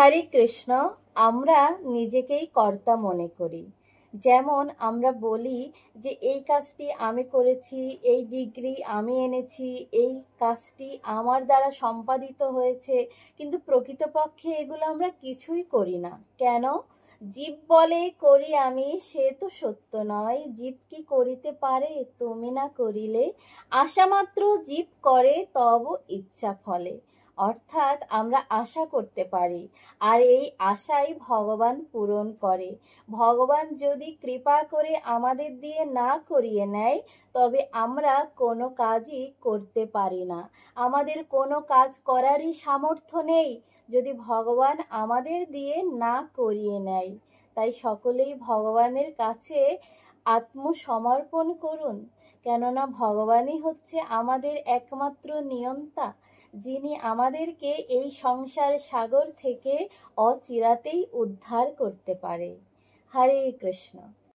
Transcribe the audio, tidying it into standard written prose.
হরে কৃষ্ণ। আমরা নিজেকেই কর্তা মনে করি। যেমন আমরা বলি যে এই কাজটি আমি করেছি, এই ডিগ্রি আমি এনেছি, এই কাজটি আমার দ্বারা সম্পাদিত হয়েছে, কিন্তু প্রকৃতপক্ষে এগুলো আমরা কিছুই করি না। কেন? জীব বলে করি আমি, সে তো সত্য নয়। জীব কি করিতে পারে তুমি না করিলে? আশা মাত্র জীব করে তব ইচ্ছা ফলে। অর্থাৎ আমরা আশা করতে পারি, আর এই আশাই ভগবান পূরণ করে। ভগবান যদি কৃপা করে আমাদের দিয়ে না করিয়ে নেয়, তবে আমরা কোনো কাজই করতে পারি না। আমাদের কোনো কাজ করারই সামর্থ্য নেই যদি ভগবান আমাদের দিয়ে না করিয়ে নেয়। তাই সকলেই ভগবানের কাছে আত্মসমর্পণ করুন, কেননা ভগবানই হচ্ছে আমাদের একমাত্র নিয়ন্তা, যিনি আমাদেরকে এই সংসার সাগর থেকে অচিরাতেই উদ্ধার করতে পারে। হরে কৃষ্ণ।